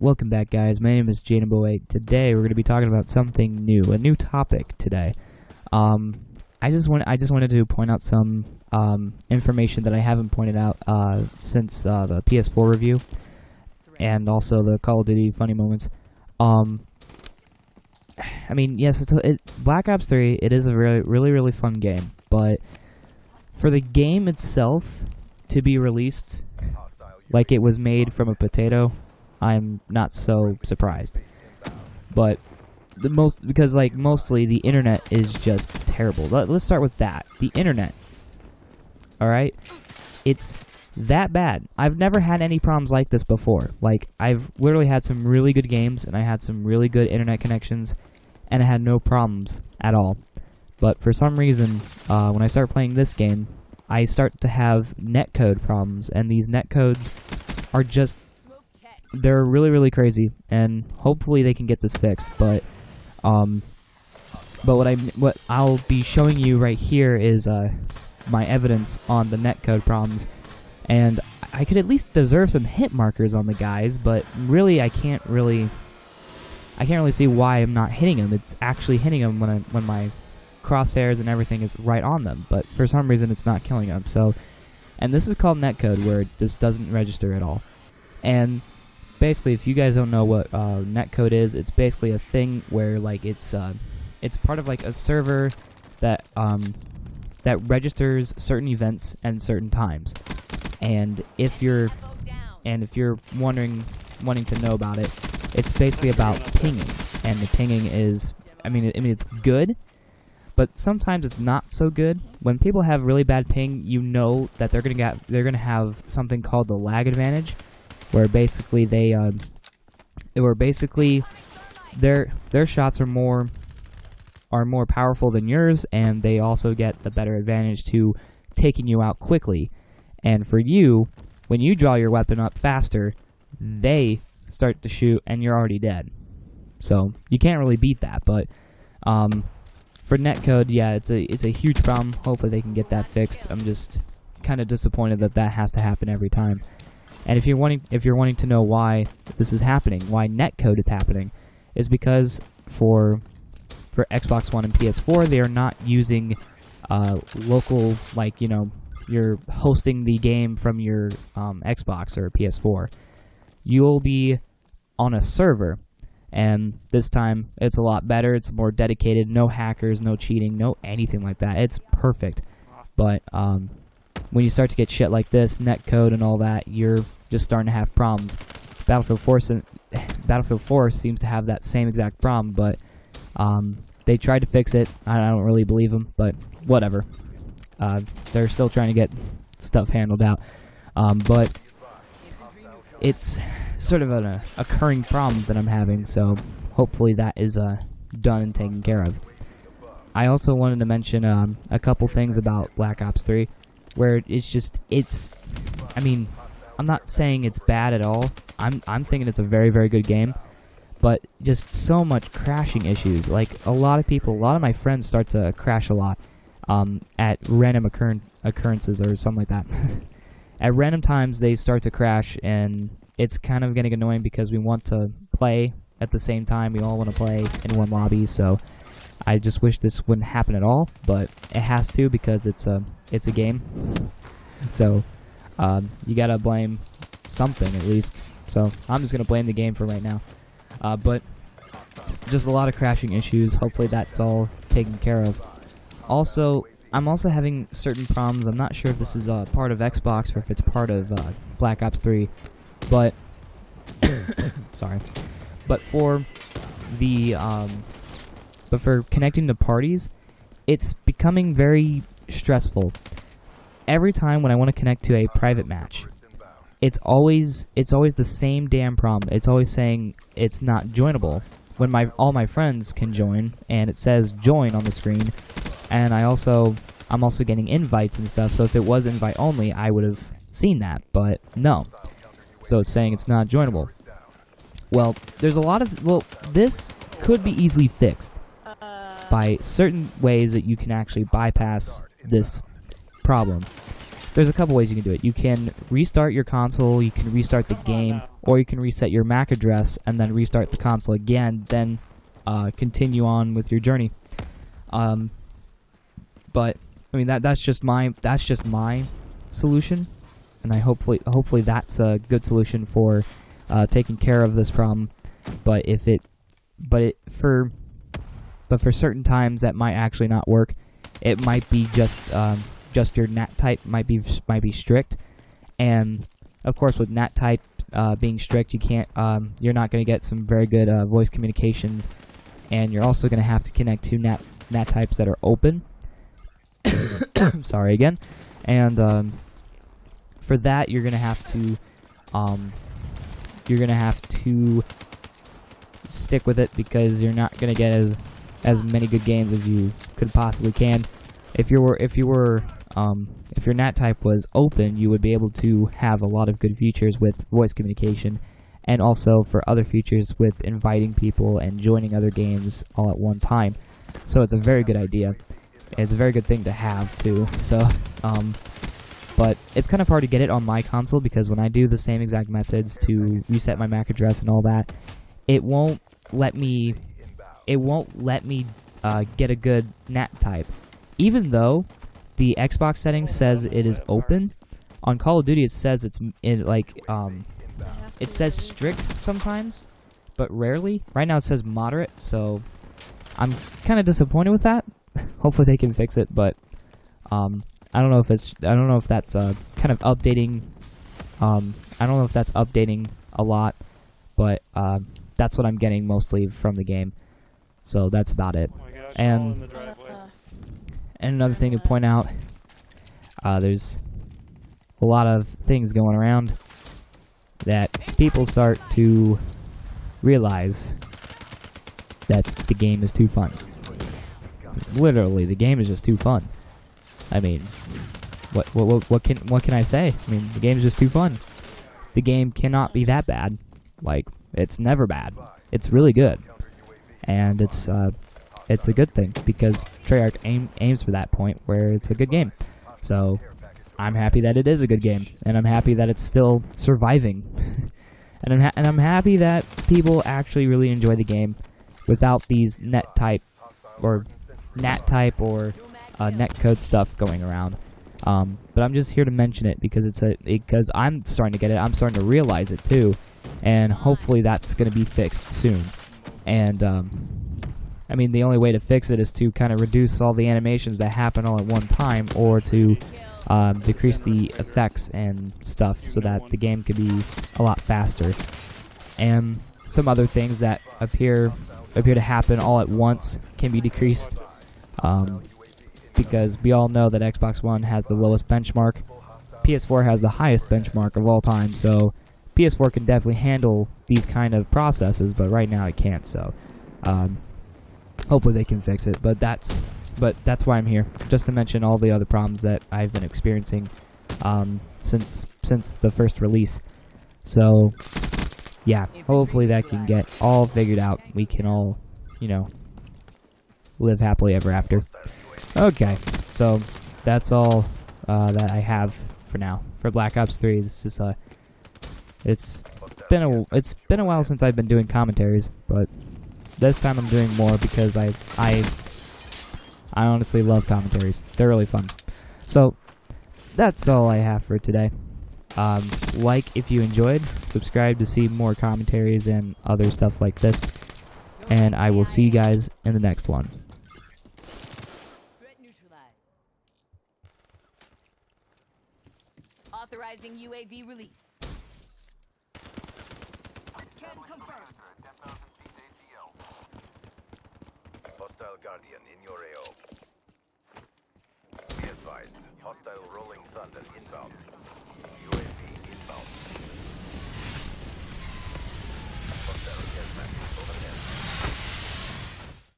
Welcome back, guys. My name is JadenBoy. Today we're going to be talking about something new, a new topic today. I just wanted to point out some information that I haven't pointed out since the PS4 review, and also the Call of Duty funny moments. I mean, yes, Black Ops 3. It is a really fun game, but for the game itself to be released like it was made from a potato, I'm not so surprised. But mostly the internet is just terrible. Let's start with that. The internet. Alright? It's that bad. I've never had any problems like this before. Like, I've literally had some really good games, and I had some really good internet connections, and I had no problems at all. But for some reason, when I start playing this game, I start to have netcode problems, and these netcodes are just, they're really crazy, and hopefully they can get this fixed. But what I'll be showing you right here is my evidence on the netcode problems, and I could at least deserve some hit markers on the guys, but really I can't really see why I'm not hitting them. It's actually hitting them when my crosshairs and everything is right on them, but for some reason it's not killing them. So, and this is called netcode, where it just doesn't register at all. And basically, if you guys don't know what netcode is, it's basically a thing where like it's part of like a server that that registers certain events and certain times. And if you're wanting to know about it, it's basically about pinging. And the pinging is, I mean it's good, but sometimes it's not so good. When people have really bad ping, you know that they're gonna have something called the lag advantage, where basically their shots are more powerful than yours, and they also get the better advantage to taking you out quickly. And for you, when you draw your weapon up faster, they start to shoot and you're already dead. So you can't really beat that. But for netcode, yeah, it's a huge problem. Hopefully they can get that fixed. I'm just kind of disappointed that has to happen every time. And if you're wanting to know why this is happening, why netcode is happening, is because for Xbox One and PS4, they are not using local, like, you know, you're hosting the game from your Xbox or PS4. You'll be on a server, and this time it's a lot better. It's more dedicated. No hackers, no cheating, no anything like that. It's perfect. But when you start to get shit like this, netcode and all that, you're just starting to have problems. Battlefield 4 seems to have that same exact problem, but they tried to fix it. I don't really believe them, but whatever. They're still trying to get stuff handled out. But it's sort of an occurring problem that I'm having, so hopefully that is done and taken care of. I also wanted to mention a couple things about Black Ops 3, where I mean, I'm not saying it's bad at all. I'm thinking it's a very good game, but just so much crashing issues. Like, a lot of my friends start to crash a lot at random occurrences or something like that. At random times they start to crash, and it's kind of getting annoying because we want to play at the same time. We all want to play in one lobby, so I just wish this wouldn't happen at all, but it has to because it's a game. So you gotta blame something at least. So I'm just gonna blame the game for right now. But just a lot of crashing issues. Hopefully that's all taken care of. Also, I'm also having certain problems. I'm not sure if this is part of Xbox or if it's part of Black Ops 3, but sorry. But for connecting to parties, it's becoming very stressful. Every time when I want to connect to a private match, it's always the same damn problem. It's always saying it's not joinable when all my friends can join, and it says join on the screen. And I'm also getting invites and stuff. So if it was invite only, I would have seen that, but no. So it's saying it's not joinable. Well, this could be easily fixed by certain ways that you can actually bypass this problem. There's a couple ways you can do it. You can restart your console, you can restart the game, or you can reset your MAC address and then restart the console again, then continue on with your journey. But I mean that's just my solution, and hopefully that's a good solution for taking care of this problem. But for certain times that might actually not work. It might be just your NAT type might be strict, and of course with NAT type being strict, you're not going to get some very good voice communications, and you're also going to have to connect to NAT types that are open. Sorry again, and for that you're going to have to stick with it, because you're not going to get as many good games as you could possibly can. If your NAT type was open, you would be able to have a lot of good features with voice communication, and also for other features with inviting people and joining other games all at one time. So it's a very good idea. It's a very good thing to have too. So, but it's kind of hard to get it on my console, because when I do the same exact methods to reset my MAC address and all that, it won't let me get a good NAT type. Even though the Xbox settings says it is open, on Call of Duty it says it says strict sometimes, but rarely. Right now it says moderate, so I'm kind of disappointed with that. Hopefully they can fix it, but I don't know if that's kind of updating. I don't know if that's updating a lot, but that's what I'm getting mostly from the game. So that's about it. And another thing to point out, there's a lot of things going around that people start to realize that the game is too fun. Literally, the game is just too fun. I mean, what can I say? I mean, the game is just too fun. The game cannot be that bad. Like, it's never bad. It's really good, and it's a good thing, because Treyarch aims for that point where it's a good game. So I'm happy that it is a good game, and I'm happy that it's still surviving, and I'm happy that people actually really enjoy the game without these NAT type or netcode stuff going around. But I'm just here to mention it because I'm starting to get it. I'm starting to realize it too, and hopefully that's going to be fixed soon. And I mean, the only way to fix it is to kind of reduce all the animations that happen all at one time, or to decrease the effects and stuff so that the game could be a lot faster. And some other things that appear to happen all at once can be decreased, because we all know that Xbox One has the lowest benchmark. PS4 has the highest benchmark of all time, so PS4 can definitely handle these kind of processes, but right now it can't. So hopefully they can fix it. But that's why I'm here, just to mention all the other problems that I've been experiencing since the first release. So yeah, hopefully that can get all figured out. We can all, live happily ever after. Okay, so that's all that I have for now for Black Ops 3. This is it's been a while since I've been doing commentaries, but this time I'm doing more because I honestly love commentaries. They're really fun. So that's all I have for today. Like if you enjoyed, subscribe to see more commentaries and other stuff like this, and I will see you guys in the next one. Authorizing UAV release. Can confirm. Hostile Guardian in your AO. Be advised, hostile rolling thunder inbound.